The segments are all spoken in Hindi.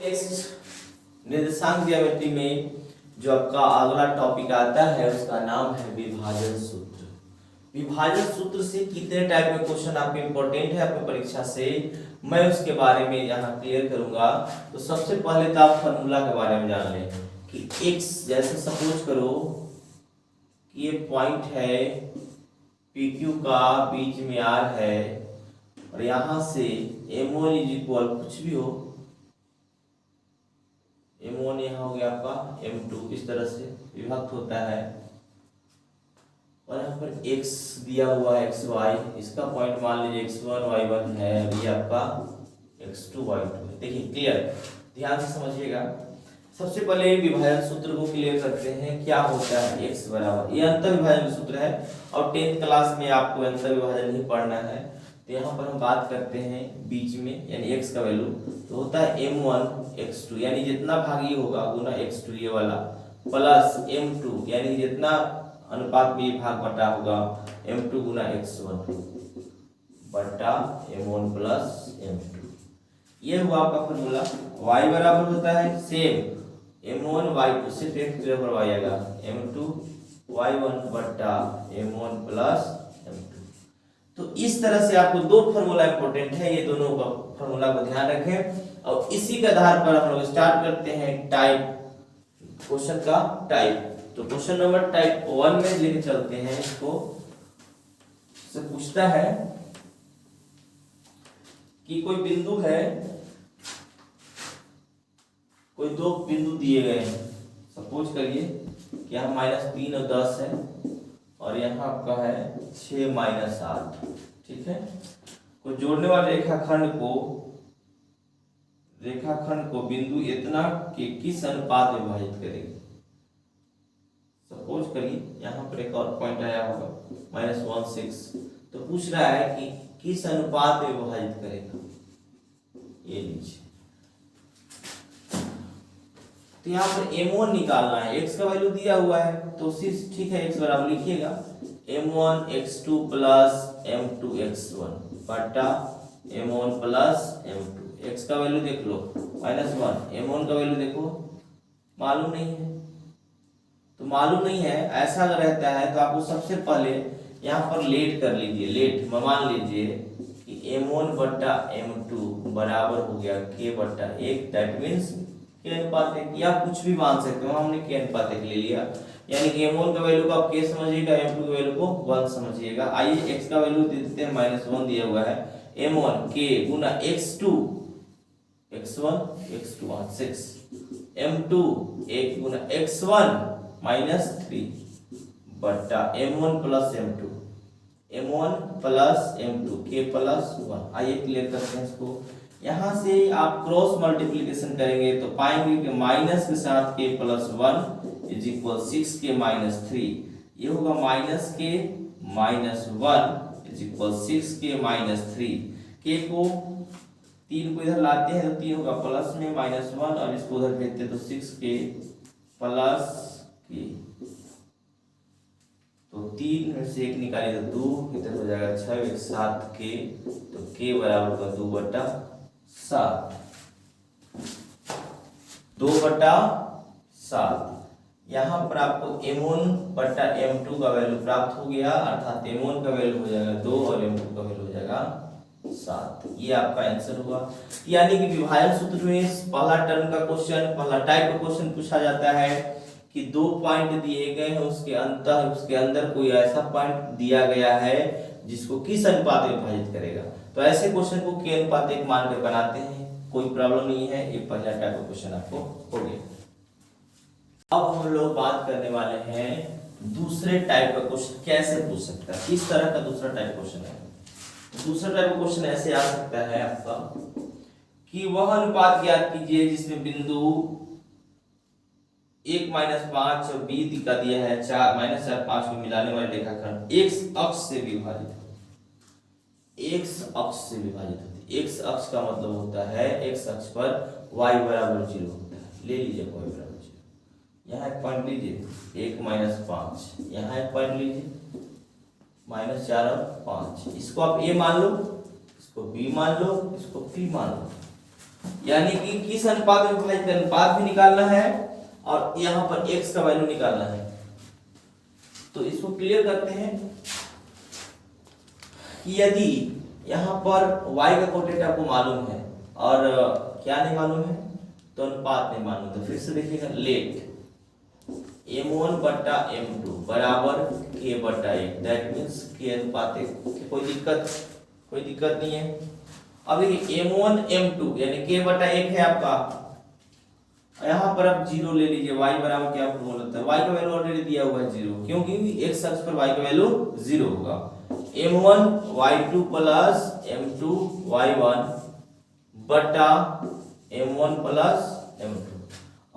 नेक्स्ट निर्देशांक ज्योमेट्री में जो आपका अगला टॉपिक आता है उसका नाम है विभाजन सूत्र। विभाजन सूत्र से कितने टाइप में क्वेश्चन आपके इंपॉर्टेंट है आपकी परीक्षा से, मैं उसके बारे में यहाँ क्लियर करूंगा। तो सबसे पहले तो आप फॉर्मूला के बारे में जान लें कि x, जैसे सपोज करो कि ये पॉइंट है PQ का, बीच में R है और यहाँ से M1 इज इक्वल कुछ भी हो, M1 यहाँ हो गया आपका M2, इस तरह से विभक्त होता है और यहाँ पर x दिया हुआ है xy, इसका पॉइंट मान लीजिए x1 y1 है, ये आपका x2 y2 है। देखिए क्लियर, ध्यान से समझिएगा। सबसे पहले विभाजन सूत्र को क्लियर करते हैं। क्या होता है x बराबर, ये अंतर विभाजन सूत्र है और 10th क्लास में आपको अंतर विभाजन ही पढ़ना है। तो यहाँ पर हम बात करते हैं बीच में यानी x का वैल्यू तो होता है m1 x2 यानी जितना भागी होगा गुना x2 ये वाला, प्लस m2 यानी जितना अनुपात में ये भाग बटा होगा m2 गुना x1 बटा m1 प्लस m2। ये हुआ आपका फॉर्मूला। y बराबर होता है सेम m1 y2, सिर्फ एक जगह पर y आएगा m2 y1 बटा m1 प्लस m2। तो इस तरह से आपको दो फॉर्मूला इंपॉर्टेंट है, ये दोनों का फॉर्मूला को ध्यान रखें और इसी के आधार पर हम लोग स्टार्ट करते हैं टाइप क्वेश्चन का टाइप। तो क्वेश्चन नंबर टाइप 1 में लेके चलते हैं इसको। से पूछता है कि कोई बिंदु है, कोई दो बिंदु दिए गए हैं, सपोज करिए कि यहाँ -3 और 10 है और यहाँ आपका है 6 - 8, ठीक है। को जोड़ने वाले रेखाखंड को बिंदु इतना के किस अनुपात में विभाजित करेगी। सपोज करिए यहाँ पर एक और पॉइंट आया होगा -16, तो पूछ रहा है कि किस अनुपात में विभाजित करेगा, ये लीजिए। तो यहाँ पर m1 निकालना है, x का वैल्यू दिया हुआ है तो ठीक है, x बराबर लिखिएगा m1 x2 plus m2 x1 बटा m1 प्लस m2। x का वैल्यू देख लो -1, m1 का वैल्यू देखो मालूम नहीं है। तो मालूम नहीं है, ऐसा अगर रहता है तो आपको सबसे पहले यहाँ पर लेट कर लीजिए। लेट मान लीजिए कि m1 बटा m2 बराबर हो गया k बटा 1, दैट मीन्स के अनुपात 1, या कुछ भी मान सकते हो, हमने के अनुपात 1 ले लिया। यानी कि m1 का वैल्यू को आप k समझिएगा, m2 के वैल्यू को 1 समझिएगा। आइए x का वैल्यू दे देते हैं -1 दिया हुआ है, m1 k गुना x2 x1 6 m2 1 गुना x1 -3 बटा m1 plus m2 k plus 1। आइए क्लियर करते हैं इसको। यहाँ से आप क्रॉस मल्टीप्लिकेशन करेंगे तो पाएंगे कि माइनस के साथ k plus 1 is equal 6k -3, ये होगा -k -1 is equal 6k -3। k को 3 को इधर लाते हैं तो 3 होगा प्लस में -1 और इसको उधर भेजते हैं तो 6k प्लस k, तो 3 में से 1 निकालिए तो 2, इधर हो जाएगा 6 7k, तो k बराबर होगा 2 बटा 7, 2 बटा 7। यहाँ पर आपको m1 बटा m2 का वैल्यू प्राप्त हो गया, अर्थात m1 का वैल्यू हो जाएगा 2 और m2 का वैल्यू हो जाएगा 7। ये आपका आंसर हुआ। यानी कि विभाजन सूत्र में पहला टर्म का क्वेश्चन, पहला टाइप का क्वेश्चन पूछा जाता है कि दो पॉइंट दिए गए हैं, उसके अंदर कोई ऐसा पॉइंट दिया गया है जिसको किस अनुपात में विभाजित करेगा। तो ऐसे क्वेश्चन को k अनुपात 1 मानकर बनाते हैं, कोई प्रॉब्लम नहीं है। ये पहला टाइप का क्वेश्चन आपको हो गया। अब हम लोग बात करने वाले हैं दूसरे टाइप का क्वेश्चन कैसे पूछ सकता है, किस तरह का दूसरा टाइप क्वेश्चन है। दूसरा टाइप का क्वेश्चन ऐसे आ सकता है आपका कि वह अनुपात ज्ञात कीजिए जिसमें बिंदु 1 -5 और b का दिया है 4 -4 5 को मिलाने वाले रेखाखंड x अक्ष से विभाजित होती है। x अक्ष का मतलब होता है x अक्ष पर y बराबर 0 होता है। ले लीजिए y बराबर 0, यहाँ एक पॉइंट लीजिए 1 -5, यहाँ एक पॉइंट लीजिए -4 और 5, इसको आप a मान लो, इसको b मान लो, इसको p मान लो। यानी कि किस अनुपात में विभाजित, अनुपात भी निकालना है और यहाँ पर x का वैल्यू निकालना है। तो इसको क्लियर करते हैं कि यदि यहाँ पर y का कोटेट आपको मालूम है और क्या नहीं मालूम है, तो अनुपात नहीं मालूम, तो फिर से देखिएगा, लेट m1 बट्टा m2 बराबर k बट्टा 1, दैट मीन्स k अनुपात 1। कोई दिक्कत नहीं है। अब देखिए m1 m2 यानी k बट्टा 1 है आपका, यहाँ पर आप जीरो ले लीजिए, y बराबर क्या फॉर्मूला होता है, y का वैल्यू ऑलरेडी दिया हुआ है जीरो, क्योंकि x अक्ष पर y का वैल्यू जीरो होगा। m1 y2 plus m2 y1 बटा m1 प्लस m2।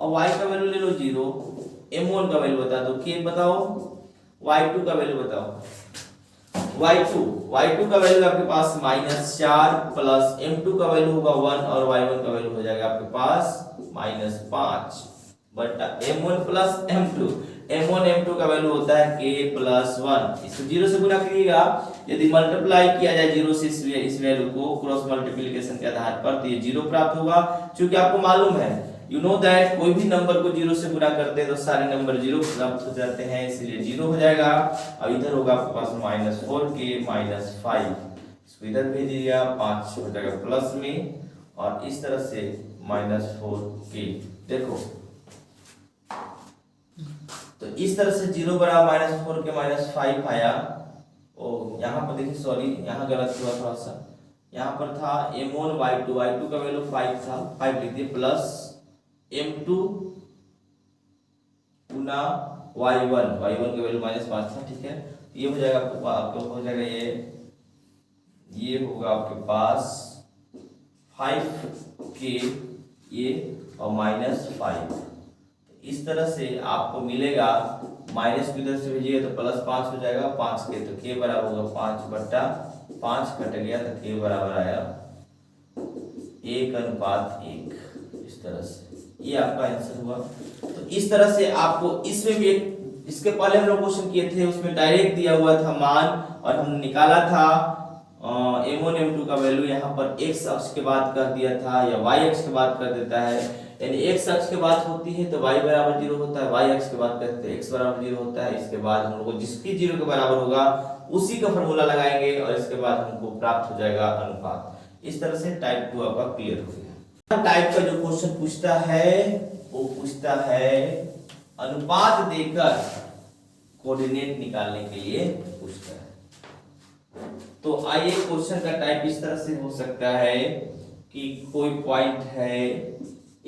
अब y का वैल्यू ले लो जीरो, m1 का वैल्यू बता दो, k बताओ, y2 का वैल्यू बताओ। y2 का वैल्यू आपके पास -4 प्लस m2 का वैल्यू होगा 1 और y1 का वैल्यू हो जाएगा आपके पास -5 बटा m1 plus m2। m1 m2 का वैल्यू होता है k प्लस 1। इसको जीरो से गुणा करिएगा, यदि मल्टीप्लाई किया जाए जीरो से इस वैल्यू को क्रॉस मल्टीप्लिकेशन के आधार पर, तो ये जीरो प्राप्त होगा। क्योंकि आपको मालूम है, यू नो दैट, कोई भी नंबर को जीरो से गुणा करते हैं तो सारे नंबर जीरो प्राप्त हो जाते हैं, इसलिए जीरो हो जाएगा। और इधर होगा आपके पास -4k -5, इसको इधर भेज दीजिएगा, 5 हो जाएगा प्लस में, और इस तरह से -4k। देखो तो इस तरह से जीरो बराबर -4k -5 आया। ओ यहाँ पर देखिए, सॉरी यहाँ गलत हुआ थोड़ा सा, यहाँ पर था m1 y2 का वैल्यू 5 था, 5 लिख दिए, प्लस m2 गुना y1 का वैल्यू -5 था, ठीक है। ये हो जाएगा आपको हो जाएगा, ये होगा आपके पास 5k ये और -5। इस तरह से आपको मिलेगा, माइनस की इधर से भेजिएगा तो +5 हो जाएगा, 5k तो k बराबर होगा 5 बट्टा 5 कट गया तो k बराबर आया 1:1। इस तरह से ये आपका आंसर हुआ। तो इस तरह से आपको इसमें भी एक, इसके पहले हम लोग क्वेश्चन किए थे, उसमें डायरेक्ट दिया हुआ था मान और हमने निकाला था m1 m2 का वैल्यू, यहाँ पर x अक्ष के बाद कर दिया था या y अक्ष के बाद कर देता है, यानी x अक्ष के बाद होती है तो y बराबर 0 होता है, y अक्ष के बाद करते हैं x बराबर 0 होता है। इसके बाद हम लोग को जिसकी 0 के बराबर होगा उसी का फॉर्मूला लगाएंगे और इसके बाद हमको प्राप्त हो जाएगा अनुपात। इस तरह से टाइप 2 आपका क्लियर हो गया। टाइप का जो क्वेश्चन पूछता है वो पूछता है अनुपात देकर कोऑर्डिनेट निकालने के लिए पूछता है। तो आइए, क्वेश्चन का टाइप इस तरह से हो सकता है कि कोई पॉइंट है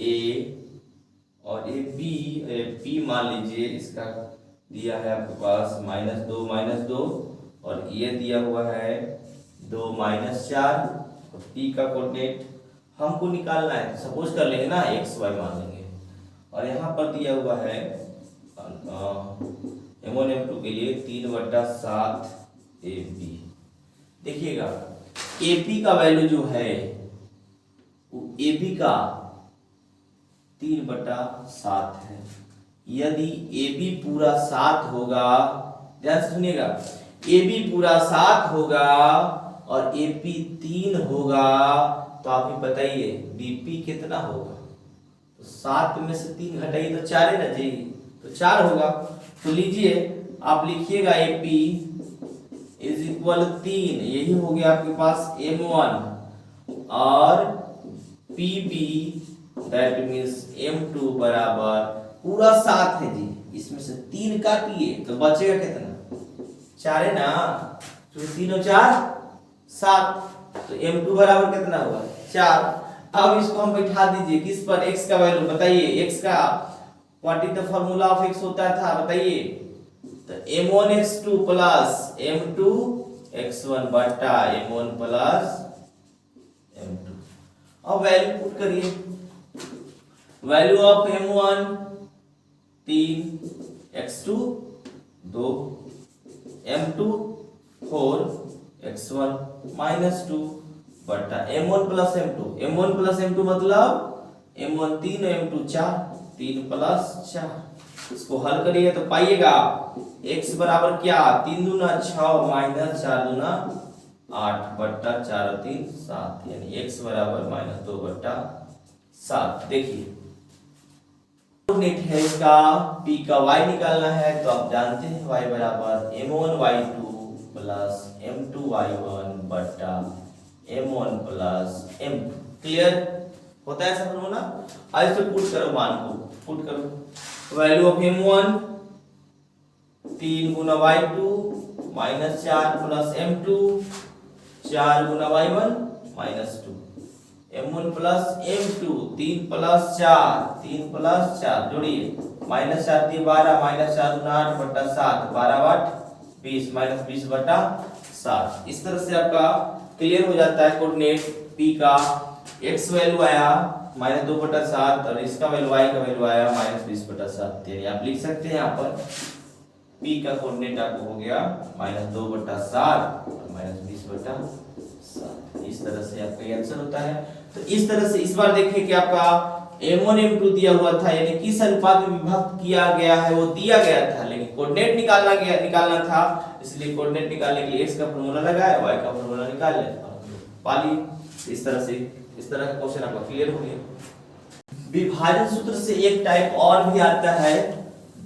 A और ये P मान लीजिए, इसका दिया है आपके पास -2 और ये दिया हुआ है 2 -4 और P का कोऑर्डिनेट हमको निकालना है, तो सपोज कर लेंगे ना x y मान लेंगे, और यहाँ पर दिया हुआ है m1 m2 के लिए 3/7 AB। देखिएगा AP का वैल्यू जो है AB का 3/7 है। यदि AB पूरा 7 होगा, ध्यान से सुनिएगा, AB पूरा 7 होगा और AP 3 होगा, तो आप ही बताइए BP कितना होगा। तो 7 में से 3 घटाइए तो 4 है ना जी, तो 4 होगा। तो लीजिए आप लिखिएगा AP = 3, यही हो गया आपके पास M1 और PB दैट मीन्स M2 बराबर पूरा 7 है जी, इसमें से 3 काटिए तो बचेगा कितना, 4 है ना, तो 3 और 4 7, तो M2 बराबर कितना हुआ 4। अब इसको हम बैठा दीजिए किस पर, x का वैल्यू बताइए, x का what is the formula of x होता था बताइए, तो m1x2 प्लस m2x1 बटा m1 प्लस m2। अब वैल्यू पुट करिए, value of m1 3, x2 2, m2 4, x1 -2 बटा m1 प्लस m2 मतलब m1 3 m2 4, 3 प्लस 4। इसको हल करिए तो पाइएगा x बराबर क्या, 3 दूना 6 माइनस 4 दूना 8 बट्टा 4 और 3 7, यानी x बराबर -2/3। 7। देखिए कोऑर्डिनेट है इसका p का y निकालना है, तो आप जानते हैं y बराबर m1y2 प्लस m2y1 बटा m1 प्लस m2। क्लियर होता है ऐसा फॉर्मूला। आज इसे पुट करो, मान को पुट करो। Value of m1 3 Guna y2 minus 4 plus m2 4 Guna y1 minus 2, m1 plus m2 3 plus 4 जोड़िए, माइनस 4 3 12 माइनस 4 गुना 8 बटा 7 12 8 20 माइनस 20 बटा 7। इस तरह से आपका क्लियर हो जाता है कोऑर्डिनेट p का x वैल्यू आया माइनस 2 बटा 7 और इसका वैल्यू y का वैल्यू आया माइनस 20 बटा 7। यानी आप लिख सकते हैं यहाँ पर p का कोऑर्डिनेट आपको हो गया माइनस 2 बटा 7 और माइनस 20 बटा 7। इस तरह से आपका ये आंसर होता है। तो इस तरह से इस बार देखें कि आपका m1 m2 दिया हुआ था, यानी किस अनुपात में विभक्त किया गया है वो दिया गया था, लेकिन कोऑर्डिनेट निकालना था, इसलिए कोऑर्डिनेट निकालने के लिए x का फार्मूला लगाया, y का फार्मूला निकाल लिया, पा लिए। इस तरह का क्वेश्चन आपका क्लियर हो गया। विभाजन सूत्र से एक टाइप और भी आता है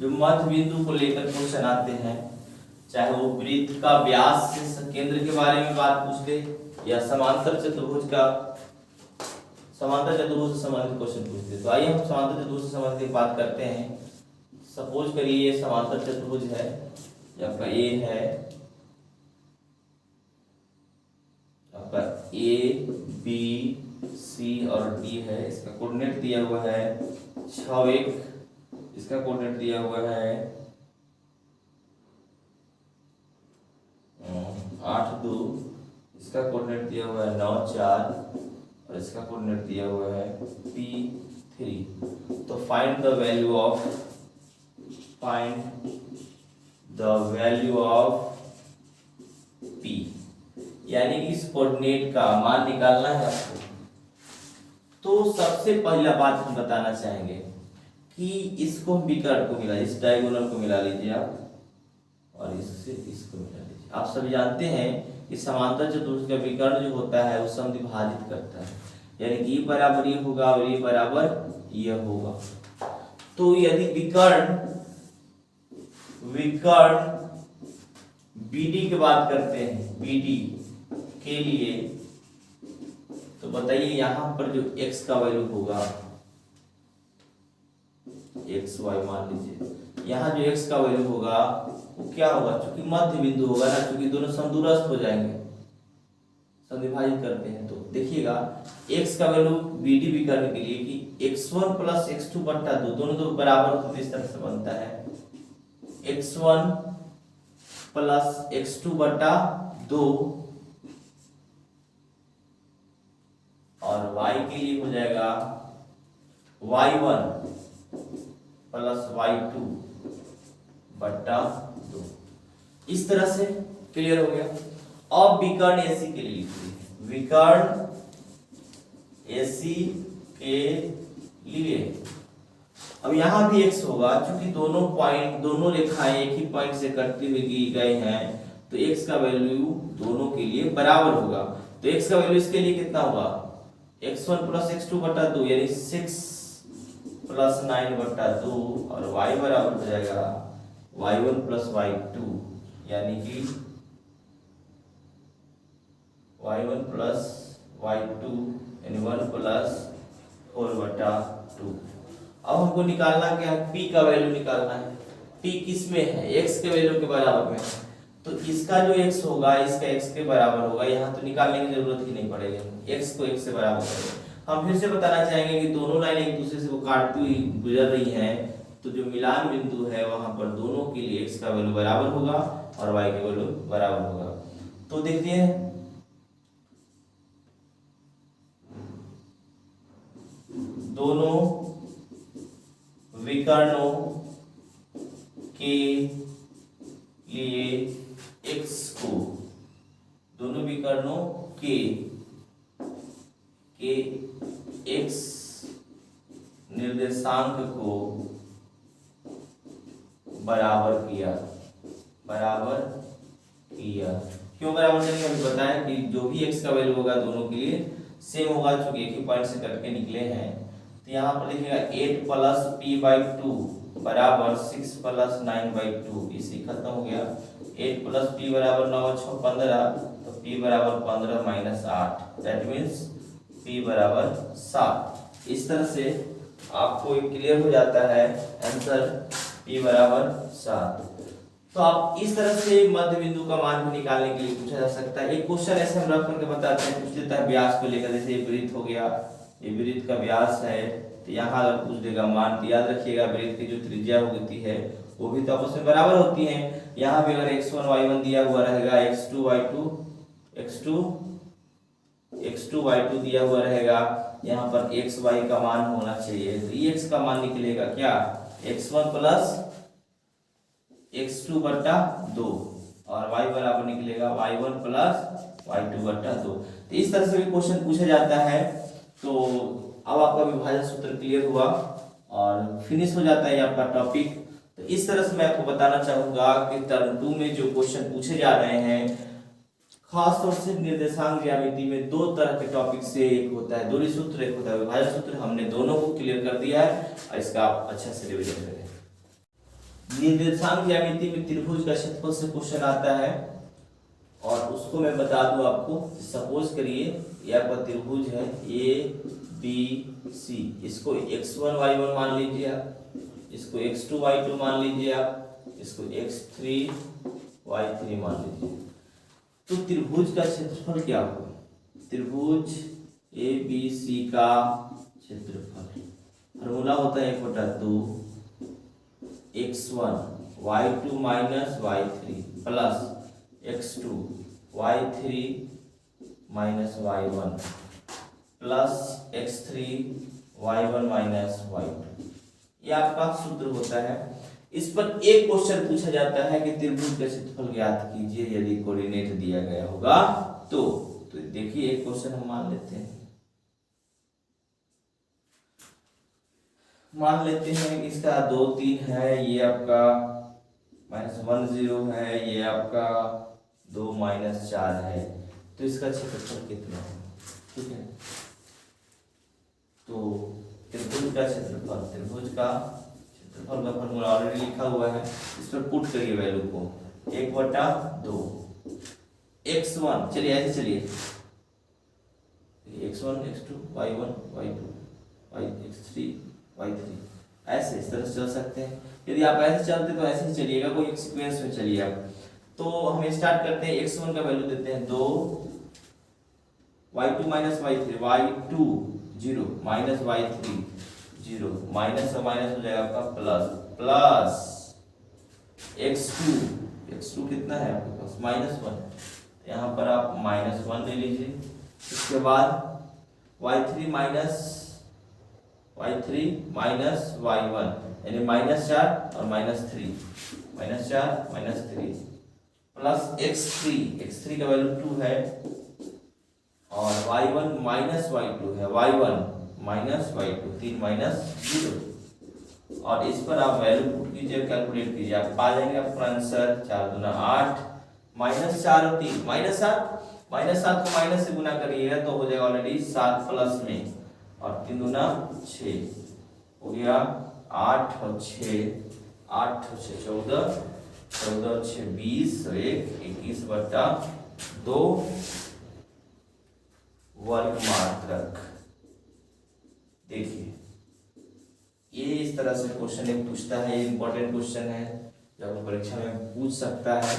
जो मध्य बिंदु को लेकर क्वेश्चन आते हैं, चाहे वो वृत्त का व्यास से केंद्र के बारे में बात पूछ ले या समांतर चतुर्भुज से संबंधित क्वेश्चन पूछ ले। तो आइए हम समांतर चतुर्भुज से संबंधित बात करते हैं। सपोज करिए ये समांतर चतुर्भुज है, आपका ए है, आपका ए बी सी और डी है, इसका कोऑर्डिनेट दिया हुआ है 6 1, इसका कोऑर्डिनेट दिया हुआ है 8 2, इसका कोऑर्डिनेट दिया हुआ है 9 4 और इसका कोऑर्डिनेट दिया हुआ है P3। तो find the value of P, यानी कि इस कोऑर्डिनेट का मान निकालना है आपको। तो सबसे पहला बात हम बताना चाहेंगे कि इसको विकर्ण को मिला, इस डायगोनल को मिला लीजिए आप और इससे इसको मिला लीजिए। आप सभी जानते हैं कि समांतर चतुर्भुज का विकर्ण जो होता है वो समद्विभाजित करता है, यानी कि ये बराबर ये होगा और ये बराबर ये होगा। तो यदि विकर्ण BD की बात करते हैं, BD के लिए, तो बताइए यहाँ पर जो x का वैल्यू होगा, x y मान लीजिए, यहाँ जो x का वैल्यू होगा वो क्या होगा, चूंकि मध्य बिंदु होगा ना, चूंकि दोनों समदूरस्थ हो जाएंगे, समद्विभाजित करते हैं। तो देखिएगा x का वैल्यू BD भी करने के लिए कि x1 प्लस x2 बटा 2, दोनों तो बराबर होते हैं, इस तरह से बनता है x1 प्लस x2 बटा 2 और y के लिए हो जाएगा y1 प्लस y2 बटा 2। इस तरह से क्लियर हो गया। अब विकर्ण AC के लिए लिखिए, विकर्ण AC के लिए अब यहां भी x होगा, क्योंकि दोनों रेखाएं एक ही पॉइंट से कटती हुई गए हैं, तो x का वैल्यू दोनों के लिए बराबर होगा। तो x का वैल्यू इसके लिए कितना होगा, x1 प्लस x2 बटा 2 यानी 6 प्लस 9 बटा 2 और y बराबर हो जाएगा y1 प्लस y2 यानी कि y1 प्लस y2 यानी 1 प्लस 4 बटा 2। अब हमको निकालना क्या है, p का वैल्यू निकालना है। p किस में है, x के वैल्यू के बराबर में, तो इसका जो x होगा इसका x के बराबर होगा, यहाँ तो निकालने की जरूरत ही नहीं पड़ेगी, x को x से बराबर करेंगे। हम फिर से बताना चाहेंगे कि दोनों लाइन एक दूसरे से वो काटती हुई गुजर रही हैं, तो जो मिलान बिंदु है वहां पर दोनों के लिए x का वैल्यू बराबर होगा और y का वैल्यू बराबर होगा। तो देखते हैं दोनों विकर्णों के लिए x को, दोनों विकर्णों के x निर्देशांक को बराबर किया। क्यों बराबर करेंगे, अभी बताया कि जो भी x का वैल्यू होगा दोनों के लिए सेम होगा, चूंकि एक ही पॉइंट से कट के निकले हैं, तो यहाँ पर लिखिएगा 8 प्लस p/2 बराबर 6 प्लस 9/2। इसी खत्म हो गया। 8 प्लस p बराबर 9 6 15, तो p बराबर 15 माइनस 8, दैट मीन्स p बराबर 7। इस तरह से आपको क्लियर हो जाता है आंसर p बराबर 7। तो आप इस तरह से मध्य बिंदु का मान भी निकालने के लिए पूछा जा सकता है। एक क्वेश्चन ऐसे हम रख करके बताते हैं, पूछ देता है व्यास को लेकर, जैसे ये वृत्त हो गया, ये वृत्त का व्यास है, तो यहाँ अगर पूछ देगा मान, तो याद रखिएगा वृत्त की जो त्रिज्या होती है वो भी तो आपस में बराबर होती है। यहाँ भी अगर x1 y1 दिया हुआ रहेगा, x2 y2 दिया हुआ रहेगा, यहाँ पर x y का मान होना चाहिए, तो x का मान निकलेगा क्या, x1 प्लस x2 बटा 2, और y बराबर निकलेगा y1 प्लस y2 बटा 2। तो इस तरह से भी क्वेश्चन पूछा जाता है। तो अब आपका विभाजन सूत्र क्लियर हुआ और फिनिश हो जाता है आपका टॉपिक। तो इस तरह से मैं आपको बताना चाहूंगा कि टर्म 2 में जो क्वेश्चन पूछे जा रहे हैं, खास तौर से निर्देशांक ज्यामिति में दो तरह के टॉपिक से, एक होता है दूरी सूत्र, एक होता है विभाजन सूत्र। हमने दोनों को क्लियर कर दिया है और इसका आप अच्छा से रिवीजन करें। निर्देशांक ज्यामिति में त्रिभुज का क्षेत्रफल से क्वेश्चन आता है और उसको मैं बता दूं आपको। सपोज करिए ये आपका त्रिभुज है ABC, इसको x1 y1 मान लीजिए आप, इसको x2 y2 मान लीजिए आप, इसको x3 y3 मान लीजिए। तो त्रिभुज का क्षेत्रफल क्या होगा, त्रिभुज ABC का क्षेत्रफल फॉर्मूला होता है 1/2 x1 y2 minus y3 plus x2 y3 minus y1 plus x3 y1 minus y2। ये आपका सूत्र होता है। इस पर एक क्वेश्चन पूछा जाता है कि त्रिभुज का क्षेत्रफल ज्ञात कीजिए यदि कोऑर्डिनेट दिया गया होगा तो देखिए एक क्वेश्चन हम मान लेते हैं, मान लेते हैं इसका 2 3 है, ये आपका -1 0 है, ये आपका 2 -4 है। तो इसका क्षेत्रफल कितना है, ठीक है। तो त्रिभुज का क्षेत्रफल, त्रिभुज का क्षेत्रफल का फॉर्मूला ऑलरेडी लिखा हुआ है, इस पर पुट करिए वैल्यू को 1/2 x1, चलिए ऐसे चलिए x1 x2 y1 y2 x3 y3, ऐसे इस तरह से चल सकते हैं। यदि आप ऐसे चलते तो ऐसे ही चलिएगा, कोई एक सीक्वेंस में चलिए आप। तो हम स्टार्ट करते हैं, x1 का वैल्यू देते हैं 2, y2 minus y3, y2 0 minus y3 0, minus से माइनस हो जाएगा आपका प्लस x2 कितना है आपके पास -1, यहाँ पर आप -1 ले लीजिए। इसके बाद y3 माइनस y1 यानी -4 और -3, -4 प्लस x3 का वैल्यू 2 है और y1 माइनस y2 है, y1 माइनस y2 3 -0, और इस पर आप वैल्यू पुट कीजिए, कैलकुलेट कीजिए, आप पा जाएंगे आपका आंसर 4 दूना 8, -4 और 3 -7 को माइनस से गुना करिएगा तो हो जाएगा ऑलरेडी 7 प्लस में, और 3 दूना 6 हो गया 8 और 6 14 और 6 20 और 1 21/2 वर्ग मात्रक। देखिए ये इस तरह से क्वेश्चन एक पूछता है, ये इंपॉर्टेंट क्वेश्चन है जो आपको परीक्षा में पूछ सकता है,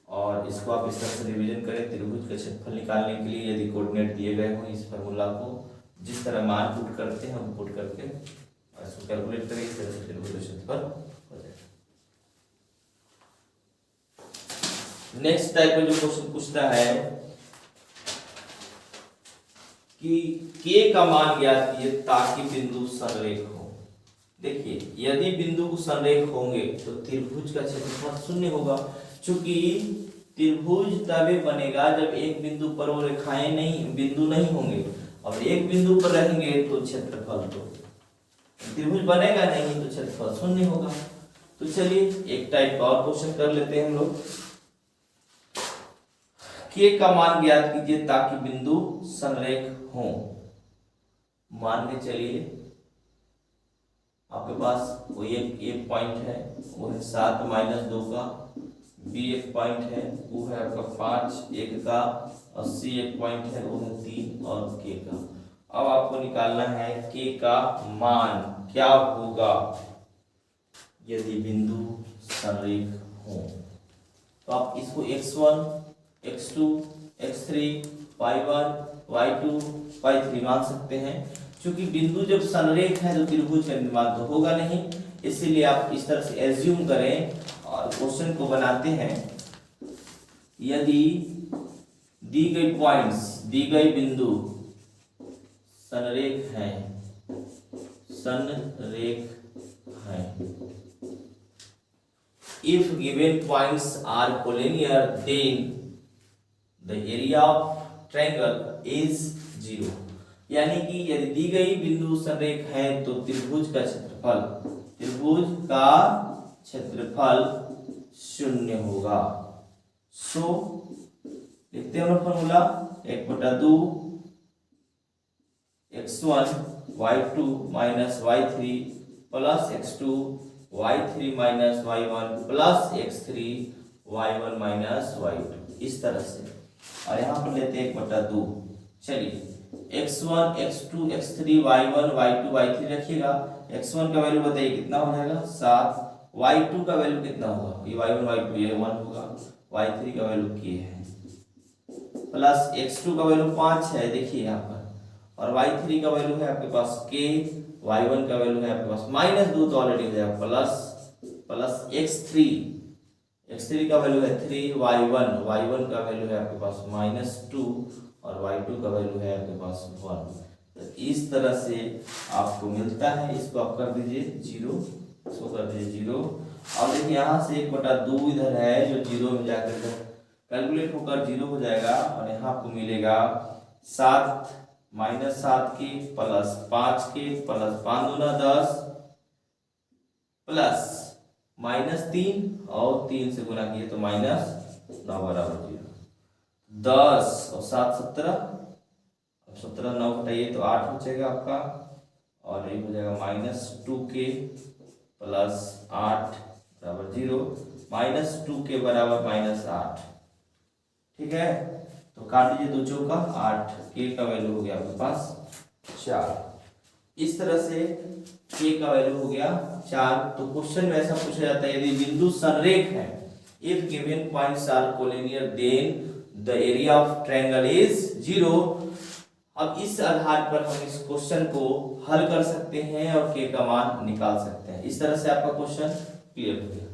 और इसको आप इस तरह से रिवीजन करें। त्रिभुज का क्षेत्रफल निकालने के लिए यदि कोऑर्डिनेट दिए गए हो, इस फार्मूला को जिस तरह मान पुट करते हैं हम पुट करके इसको कैलकुलेट करें, इस तरह से त्रिभुज का क्षेत्रफल हो जाएगा। नेक्स्ट टाइप में जो क्वेश्चन पूछता है कि k का मान ज्ञात कीजिए ताकि बिंदु संरेख हो। देखिए यदि बिंदु संरेख होंगे तो त्रिभुज का क्षेत्रफल 0 होगा, क्योंकि त्रिभुज तभी बनेगा जब एक बिंदु पर वो रेखाएं बिंदु नहीं होंगे, और एक बिंदु पर रहेंगे तो क्षेत्रफल, तो त्रिभुज बनेगा नहीं तो क्षेत्रफल 0 होगा। तो चलिए एक टाइप का और क्वेश्चन कर लेते हैं हम लोग। k का मान ज्ञात कीजिए ताकि बिंदु संरेख हो। मान के चलिए आपके पास कोई एक पॉइंट है वो है 7 माइनस 2 का, बी एक पॉइंट है वो है आपका 5 1 का, और सी एक पॉइंट है वो है 3 और के का। अब आपको निकालना है के का मान क्या होगा यदि बिंदु संरेख हो। तो आप इसको x1 x2 x3 y1 y2 y3 मान सकते हैं। क्योंकि बिंदु जब संरेख है तो त्रिभुज का निर्माण तो होगा नहीं, इसीलिए आप इस तरह से एज्यूम करें और क्वेश्चन को बनाते हैं। यदि दी गई पॉइंट्स, दी गई बिंदु संरेख है, if given points are collinear then the area of triangle is 0। यानी कि यदि दी गई बिंदु संरेख है तो त्रिभुज का क्षेत्रफल 0 होगा। सो लिखते हैं formula 1/2 x1 y2 minus y3 plus x2 y3 minus y1 plus x3 y1 minus y2, इस तरह से। और यहाँ पर लेते हैं 1/2। चलिए x1 x2 x3 y1 y2 y3 रखिएगा। x1 का वैल्यू बताइए कितना हो जाएगा 7, y2 का वैल्यू कितना होगा, ये y1 y2 ये 1 होगा, y3 का वैल्यू k है, प्लस x2 का वैल्यू 5 है देखिए यहाँ पर, और y3 का वैल्यू है आपके पास k, y1 का वैल्यू है आपके पास -2 तो ऑलरेडी हो जाएगा प्लस x3 का वैल्यू है 3, y1 का वैल्यू है आपके पास -2 और y2 का वैल्यू है आपके पास 1। तो इस तरह से आपको मिलता है। इसको आप कर दीजिए 0, इसको कर दीजिए 0। और देखिए यहाँ से 1/2 इधर है जो 0 में जाकर कैलकुलेट होकर 0 हो जाएगा, और यहाँ आपको मिलेगा 7 माइनस 7 के प्लस 5 के प्लस 5 दूना 10 प्लस -3 और 3 से गुना किए तो -9 बराबर 0। 10 और 7 17, अब 17 9 घटाइए तो 8 हो जाएगा आपका, और ये हो जाएगा -2k प्लस 8 बराबर 0, -2k बराबर -8। ठीक है, तो काट दीजिए 2 चौका 8, k का वैल्यू हो गया आपके पास 4। इस तरह से k का वैल्यू हो गया 4। तो क्वेश्चन में ऐसा पूछा जाता है यदि बिंदु संरेख है, if given points are collinear then the area of triangle is 0। अब इस आधार पर हम इस क्वेश्चन को हल कर सकते हैं और k का मान निकाल सकते हैं। इस तरह से आपका क्वेश्चन क्लियर हो गया।